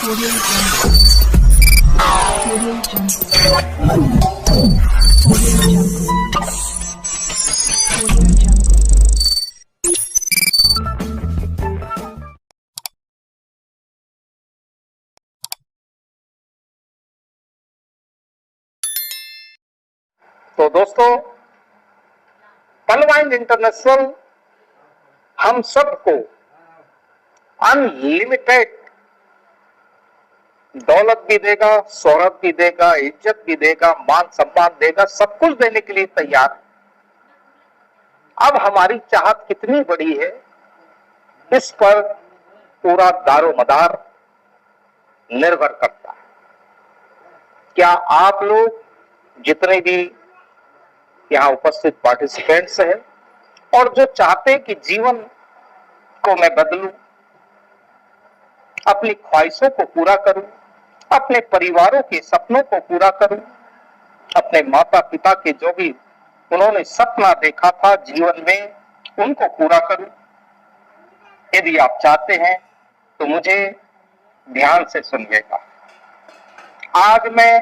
Audio Jungle. Audio Jungle. Audio Jungle. Audio Jungle. तो दोस्तों, पलवाइन international हम सबको अनलिमिटेड दौलत भी देगा, शोहरत भी देगा, इज्जत भी देगा, मान सम्मान देगा, सब कुछ देने के लिए तैयार है। अब हमारी चाहत कितनी बड़ी है, इस पर पूरा दारोमदार निर्भर करता है। क्या आप लोग जितने भी यहाँ उपस्थित पार्टिसिपेंट्स हैं और जो चाहते हैं कि जीवन को मैं बदलूं, अपनी ख्वाहिशों को पूरा करूं, अपने परिवारों के सपनों को पूरा करूं, अपने माता पिता के जो भी उन्होंने सपना देखा था जीवन में, उनको पूरा करूं। यदि आप चाहते हैं तो मुझे ध्यान से सुनिएगा। आज मैं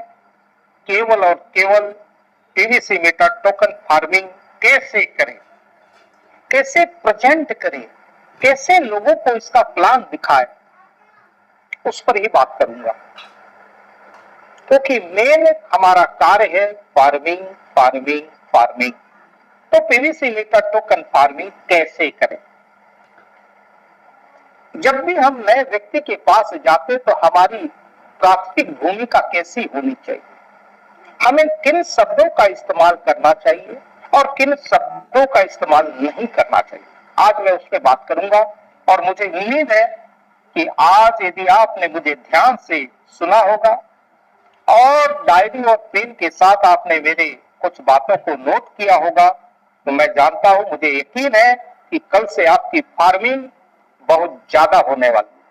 केवल और केवल पीवीसी मेटा टोकन फार्मिंग कैसे करें, कैसे प्रेजेंट करें, कैसे लोगों को इसका प्लान दिखाए, उस पर ही बात करूंगा। क्योंकि मेन हमारा कार्य है फार्मिंग फार्मिंग फार्मिंग। तो पीवीसी मेटा टोकन फार्मिंग कैसे करें? जब भी हम नए व्यक्ति के पास जाते तो हमारी प्राथमिक भूमिका कैसी होनी चाहिए, हमें किन शब्दों का इस्तेमाल करना चाहिए और किन शब्दों का इस्तेमाल नहीं करना चाहिए, आज मैं उस पर बात करूंगा। और मुझे उम्मीद है कि आज यदि आपने मुझे ध्यान से सुना होगा और डायरी और पेन के साथ आपने मेरे कुछ बातों को नोट किया होगा, तो मैं जानता हूं, मुझे यकीन है कि कल से आपकी फार्मिंग बहुत ज्यादा होने वाली है,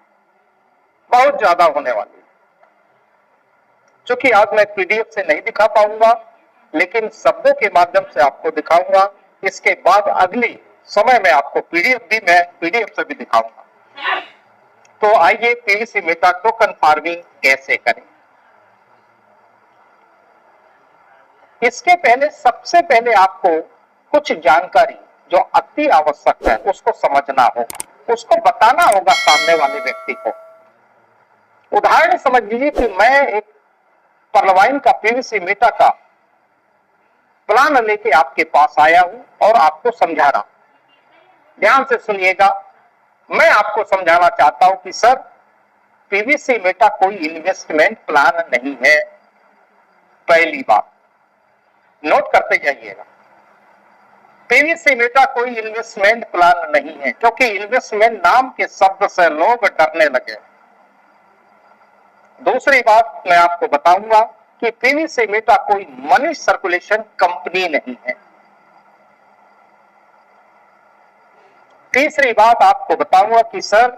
बहुत ज्यादा होने वाली है। क्योंकि आज मैं पीडीएफ से नहीं दिखा पाऊंगा, लेकिन शब्दों के माध्यम से आपको दिखाऊंगा। इसके बाद अगले समय में आपको मैं पीडीएफ से भी दिखाऊंगा। तो आइए पीवीसी मेटा टोकन फार्मिंग कैसे करें। इसके पहले सबसे पहले आपको कुछ जानकारी जो अति आवश्यक है उसको समझना होगा, उसको बताना होगा सामने वाले व्यक्ति को। उदाहरण समझ लीजिए कि मैं एक पर्लवाइन का पीवीसी मेटा का प्लान लेके आपके पास आया हूं और आपको समझा रहा हूं। ध्यान से सुनिएगा, मैं आपको समझाना चाहता हूं कि सर, पीवीसी मेटा कोई इन्वेस्टमेंट प्लान नहीं है। पहली बात नोट करते जाइएगा, पीवीसी मेटा कोई इन्वेस्टमेंट प्लान नहीं है, क्योंकि इन्वेस्टमेंट नाम के शब्द से लोग डरने लगे। दूसरी बात मैं आपको बताऊंगा कि पीवीसी मेटा कोई मनी सर्कुलेशन कंपनी नहीं है। तीसरी बात आपको बताऊंगा कि सर,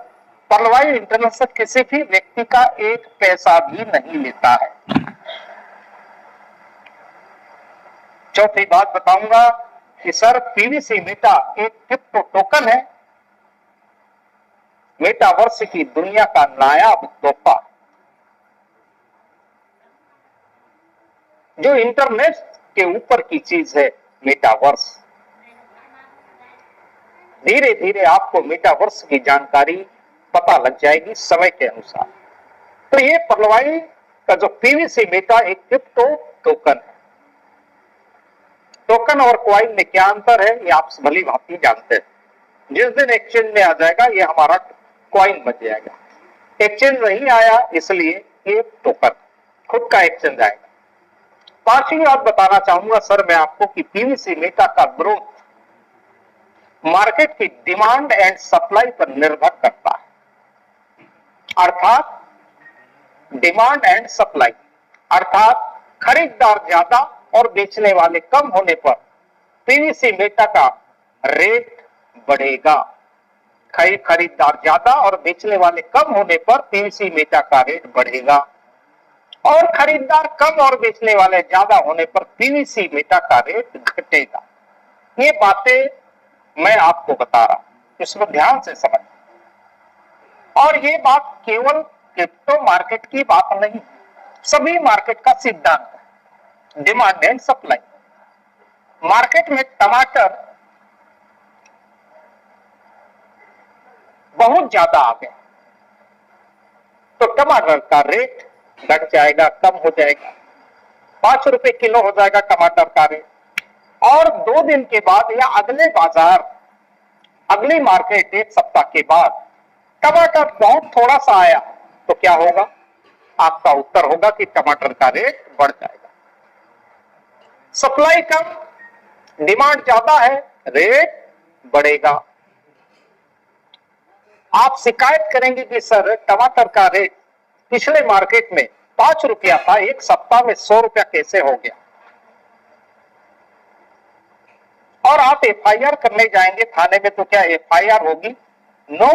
पर्लवाइन इंटरनेशनल किसी भी व्यक्ति का एक पैसा भी नहीं लेता है। चौथी बात बताऊंगा कि सर, पीवीसी मेटा एक क्रिप्टो टोकन है, मेटावर्स की दुनिया का नायाब तोहफा, जो इंटरनेट के ऊपर की चीज है मेटावर्स। धीरे धीरे आपको मेटावर्स की जानकारी पता लग जाएगी समय के अनुसार। तो ये पर्लवाइन का जो पीवीसी मेटा एक क्रिप्टो टोकन है। टोकन और कॉइन में क्या अंतर है ये आप भली भांति जानते हैं। जिस दिन एक्सचेंज में आ जाएगा ये हमारा कॉइन बन जाएगा। एक्सचेंज नहीं आया इसलिए ये टोकन खुद का एक्सचेंज आएगा। पांचवी बात बताना चाहूंगा सर मैं आपको कि पीवीसी मेटा का ग्रोथ मार्केट की डिमांड एंड सप्लाई पर निर्भर करता है। अर्थात डिमांड एंड सप्लाई, अर्थात खरीदार ज्यादा और बेचने वाले कम होने पर पीवीसी मेटा का रेट बढ़ेगा। खरीदार ज्यादा और बेचने वाले कम होने पर पीवीसी मेटा का रेट बढ़ेगा, और खरीदार कम और बेचने वाले ज्यादा होने पर पीवीसी मेटा का रेट घटेगा। ये बातें मैं आपको बता रहा हूं, इसको ध्यान से समझ। और ये बात केवल क्रिप्टो मार्केट की बात नहीं, सभी मार्केट का सिद्धांत है, डिमांड एंड सप्लाई। मार्केट में टमाटर बहुत ज्यादा आ गया तो टमाटर का रेट घट जाएगा, कम हो जाएगा, 5 रुपए किलो हो जाएगा टमाटर का रेट। और 2 दिन के बाद या अगले बाजार, अगली मार्केट 1 सप्ताह के बाद टमाटर बहुत थोड़ा सा आया तो क्या होगा? आपका उत्तर होगा कि टमाटर का रेट बढ़ जाएगा। सप्लाई कम, डिमांड ज्यादा है, रेट बढ़ेगा। आप शिकायत करेंगे कि सर टमाटर का रेट पिछले मार्केट में 5 रुपया था, 1 सप्ताह में 100 रुपया कैसे हो गया? और आप एफआईआर करने जाएंगे थाने में तो क्या एफआईआर होगी? नो,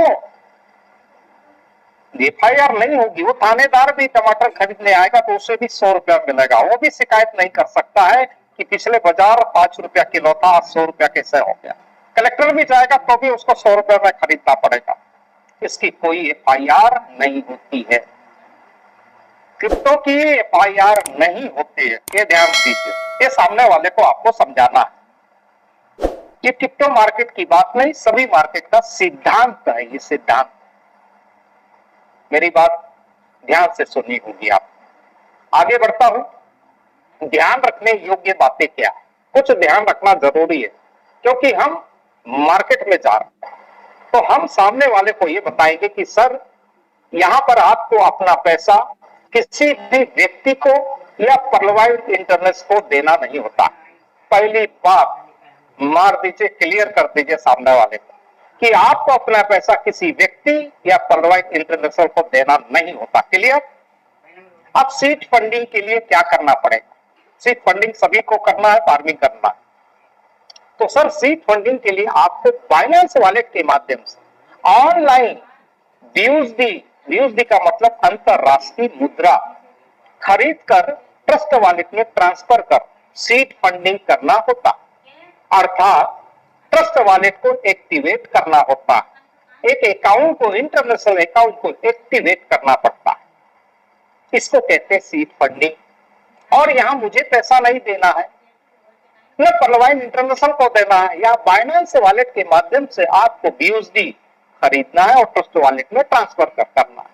एफआईआर नहीं होगी। वो थानेदार भी टमाटर खरीदने आएगा तो उसे भी 100 रुपया मिलेगा, वो भी शिकायत नहीं कर सकता है कि पिछले बाजार 5 रुपया किलो था, 100 रुपया कैसे हो गया। कलेक्टर भी जाएगा तो भी उसको 100 रुपया में खरीदना पड़ेगा। इसकी कोई एफआईआर नहीं होती है, क्रिप्टो की एफआईआर नहीं होती है, ये ध्यान दीजिए। ये सामने वाले को आपको समझाना है, ये क्रिप्टो मार्केट की बात नहीं, सभी मार्केट का सिद्धांत है। ये सिद्धांत, मेरी बात ध्यान से सुनी होगी आप। आगे बढ़ता हूं। ध्यान रखने योग्य बातें क्या है? कुछ ध्यान रखना जरूरी है क्योंकि हम मार्केट में जा रहे हैं तो हम सामने वाले को ये बताएंगे कि सर यहां पर आपको अपना पैसा किसी भी व्यक्ति को या पर्लवाइट इंटरनेट को देना नहीं होता। पहली बात मार दीजिए, क्लियर कर दीजिए सामने वाले को कि आपको अपना पैसा किसी व्यक्ति या पर्लवाइट इंटरनेशनल को देना नहीं होता। क्लियर? अब सीड फंडिंग के लिए क्या करना पड़ेगा? सीड फंडिंग सभी को करना है, फार्मिंग करना है। तो सर सीड फंडिंग के लिए आपको बाइनेंस वॉलेट के माध्यम से ऑनलाइन बीयूएसडी का मतलब अंतरराष्ट्रीय मुद्रा खरीद कर ट्रस्ट वॉलेट में ट्रांसफर कर सीड फंडिंग करना होता, अर्थात ट्रस्ट वॉलेट को एक्टिवेट करना होता। एक अकाउंट को, इंटरनेशनल अकाउंट को एक्टिवेट करना पड़ता है, इसको कहते हैं सीड फंडिंग। और यहां मुझे पैसा नहीं देना है, न पर्लवाइन इंटरनेशनल को देना है, या बाइनेंस वॉलेट के माध्यम से आपको बीयूएसडी खरीदना है और ट्रस्ट वॉलेट में ट्रांसफर करना है,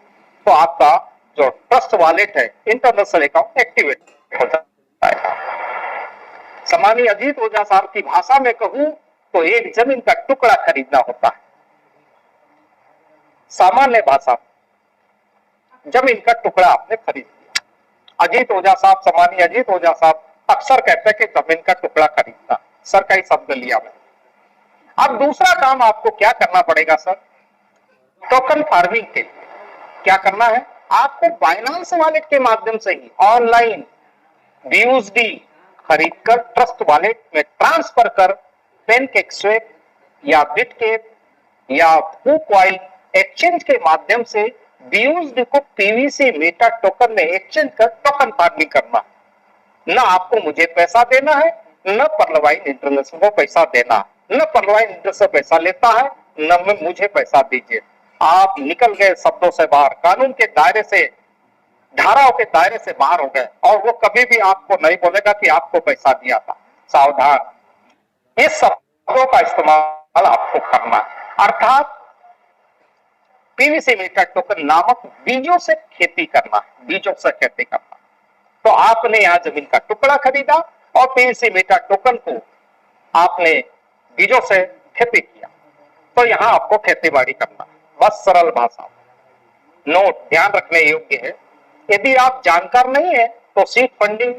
तो आपका जो ट्रस्ट वॉलेट है, इंटरनेशनल अकाउंट एक्टिवेट हो जाता है। सामान्य अजीत ओझा साहब की भाषा में कहूं तो एक जमीन का टुकड़ा खरीदना होता है। सामान्य भाषा, जमीन का टुकड़ा आपने खरीद लिया। अजीत ओझा साहब, सामान्य अजीत ओझा साहब अक्सर कहते हैं कि जमीन का टुकड़ा खरीदना, सरकारी शब्द लिया मैं। अब दूसरा काम आपको क्या करना पड़ेगा सर? टोकन फार्मिंग के लिए क्या करना है? आपको बाइनेंस वॉलेट के माध्यम से ही ऑनलाइन बीयूएसडी खरीदकर ट्रस्ट वॉलेट में ट्रांसफर कर पेनकेकस्वैप या बिटकेप या फूकॉइन एक्सचेंज के माध्यम से बीयूएसडी को पीवीसी मेटा टोकन में एक्सचेंज कर टोकन फार्मिंग करना। न आपको मुझे पैसा देना है, न पर्लवाइन इंटरनेशनल को पैसा देना है, न पर्लवाइन इंटरनेशनल पैसा लेता है, न मुझे पैसा दीजिए। आप निकल गए शब्दों से बाहर, कानून के दायरे से, धाराओं के दायरे से बाहर हो गए और वो कभी भी आपको नहीं बोलेगा कि आपको पैसा दिया था। सावधान, ये शब्दों का इस्तेमाल आपको करना है, अर्थात पीवीसी मेटा टोकन नामक बीजों से खेती करना, बीजों से खेती करना। तो आपने यहां जमीन का टुकड़ा खरीदा और पीवीसी मेटा टोकन को आपने बीजों से खेती किया, तो यहां आपको खेती बाड़ी करना, बस सरल भाषा। नोट ध्यान रखने योग्य है, यदि आप जानकार नहीं है तो सीड फंडिंग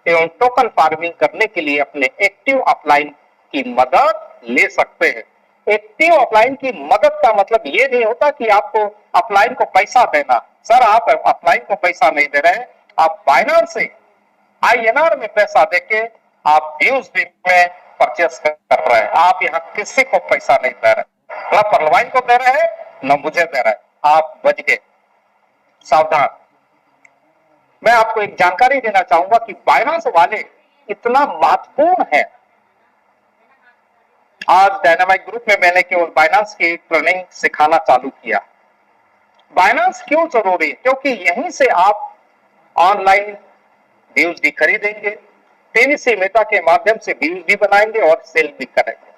एवं टोकन फार्मिंग करने के लिए अपने एक्टिव अपलाइन की मदद ले सकते हैं। एक्टिव अपलाइन की मदद का मतलब ये नहीं होता कि आपको अपलाइन को पैसा देना। सर आप अपलाइन को पैसा नहीं दे रहे हैं, आप बाइनेंस से INR में पैसा देके आप बीयूएसडी में परचेस कर रहे हैं। आप यहाँ किसी को पैसा नहीं दे रहे, न पर्लवाइन को दे रहे हैं न मुझे दे रहे हैं। आप बच गए, सावधान। मैं आपको एक जानकारी देना चाहूंगा कि बाइनेंस वाले इतना महत्वपूर्ण है। आज डायनामाइट ग्रुप में मैंने केवल बाइनेंस की ट्रेनिंग सिखाना चालू किया बाइनेंस क्यों जरूरी है? क्योंकि यहीं से आप ऑनलाइन बीयूएसडी खरीदेंगे, पीवीसी मेटा के माध्यम से बीयूएसडी बनाएंगे और सेल भी करेंगे।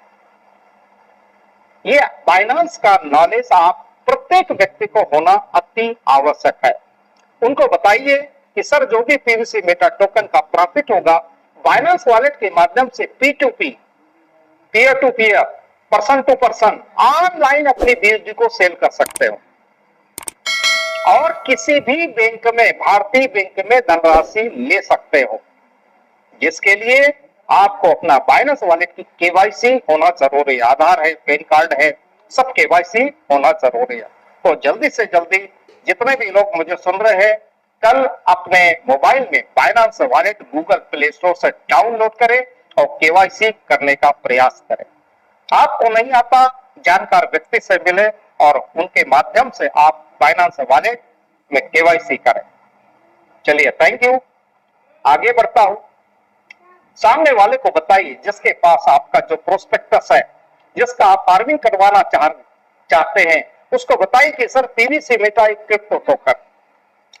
ये बाइनेंस का नॉलेज आप प्रत्येक व्यक्ति को होना अति आवश्यक है। उनको बताइए कि सर जो भी पीवीसी मेटा टोकन का प्रॉफिट होगा बाइनेंस वॉलेट के माध्यम से P2P, peer to peer, person to person online अपनी बीयूएसडी को सेल कर सकते हो और किसी भी बैंक में, भारतीय बैंक में धनराशि ले सकते हो, जिसके लिए आपको अपना बाइनेंस वॉलेट की केवाईसी होना जरूरी है। आधार है, पैन कार्ड है, सब केवाईसी होना जरूरी है। तो जल्दी से जल्दी जितने भी लोग मुझे सुन रहे हैं, कल अपने मोबाइल में Binance wallet Google play store से डाउनलोड करें और केवाईसी करने का प्रयास करें। आपको नहीं आता, जानकार व्यक्ति से मिले और उनके माध्यम से आप बाइनेंस वॉलेट में केवाईसी करें। चलिए, थैंक यू। आगे बढ़ता हूं। सामने वाले को बताइए जिसके पास आपका जो प्रोस्पेक्टस है, जिसका आप फार्मिंग करवाना चाहते हैं, उसको बताइए कि सर पीवीसी मेटा एक क्रिप्टो टोकन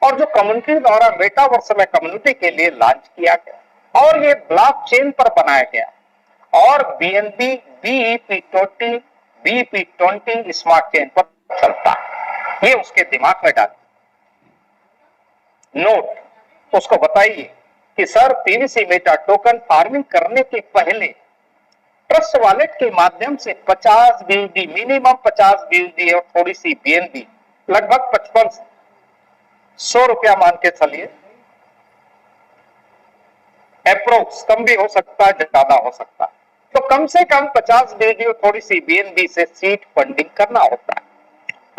और जो कम्युनिटी द्वारा मेटावर्स में कम्युनिटी के लिए लॉन्च किया गया और ये ब्लॉकचेन पर बनाया गया और BNB BEP20 स्मार्ट चेन पर चलता है। ये उसके दिमाग में डाल नोट। उसको बताइए कि sir PVC meta token farming करने के पहले ट्रस्ट वॉलेट के माध्यम से 50 BUSD, मिनिमम 50 BUSD और थोड़ी सी BNB, लगभग 5500 रुपया मान के चलिए, अप्रोक्स, कम भी हो सकता है, ज्यादा हो सकता है। तो कम से कम 50 BUSD और थोड़ी सी BNB से सीड फंडिंग करना होता है,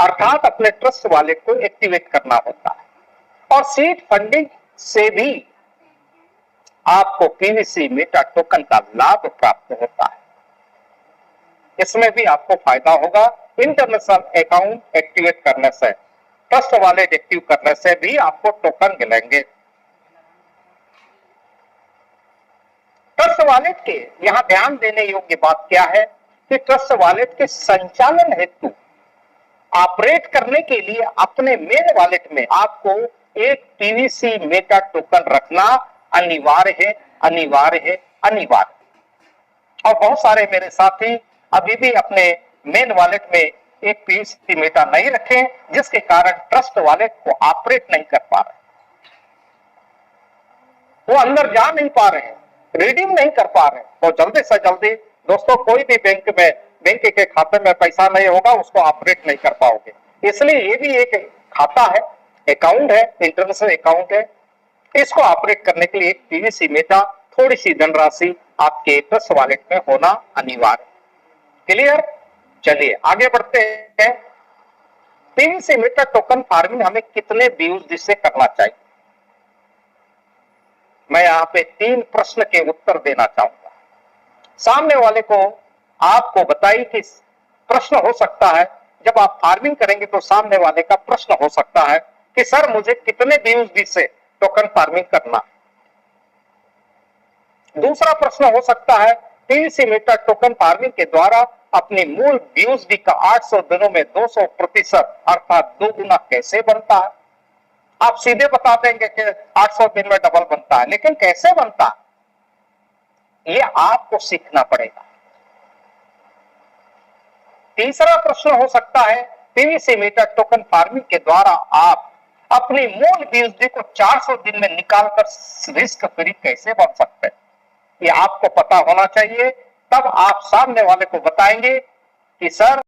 अर्थात अपने ट्रस्ट वॉलेट को एक्टिवेट करना होता है और सीड फंडिंग से भी आपको पीवीसी मेटा टोकन का लाभ प्राप्त होता है। इसमें भी आपको फायदा होगा। इंटरनेशनल अकाउंट एक्टिवेट करने से, ट्रस्ट वॉलेट एक्टिव करने से भी आपको टोकन मिलेंगे। ट्रस्ट वॉलेट के यहां ध्यान देने योग्य बात क्या है कि ट्रस्ट वॉलेट के संचालन हेतु ऑपरेट करने के लिए अपने मेन वॉलेट में आपको एक पीवीसी मेटा टोकन रखना अनिवार्य है, अनिवार्य है, अनिवार्य। और बहुत सारे मेरे साथी अभी भी अपने मेन वॉलेट में एक पीवीसी मेटा नहीं रखे, जिसके कारण ट्रस्ट वॉलेट को ऑपरेट नहीं कर पा रहे, वो अंदर जा नहीं पा रहे हैं, रिडीम नहीं कर पा रहे। तो जल्दी से जल्दी दोस्तों, कोई भी बैंक के खाते में पैसा नहीं होगा, उसको ऑपरेट नहीं कर पाओगे। इसलिए ये भी एक खाता है, अकाउंट है, इंटरनेशनल अकाउंट है। इसको ऑपरेट करने के लिए एक पीवीसी मेटा, थोड़ी सी धनराशि आपके ट्रस्ट वॉलेट में होना अनिवार्य। क्लियर? चलिए आगे बढ़ते हैं। पीवीसी मेटा टोकन फार्मिंग हमें कितने BUSD से करना चाहिए? मैं यहां पे 3 प्रश्न के उत्तर देना चाहूंगा। सामने वाले को आपको बताइए कि प्रश्न हो सकता है, जब आप फार्मिंग करेंगे तो सामने वाले का प्रश्न हो सकता है कि सर मुझे कितने BUSD से टोकन फार्मिंग करना। दूसरा प्रश्न हो सकता है, पीवीसी मेटा टोकन फार्मिंग के द्वारा अपनी मूल BUSD का 800 दिनों में 200% अर्थात 2 गुना कैसे बनता है? आप सीधे बता देंगे कि 800 दिन में डबल बनता है, लेकिन कैसे बनता है ये आपको सीखना पड़ेगा। तीसरा प्रश्न हो सकता है, पीवीसी मेटा टोकन फार्मिंग के द्वारा आप अपनी मूल BUSD को 400 दिन में निकालकर रिस्क फ्री कैसे बन सकते हैं, ये आपको पता होना चाहिए। तब आप सामने वाले को बताएंगे कि सर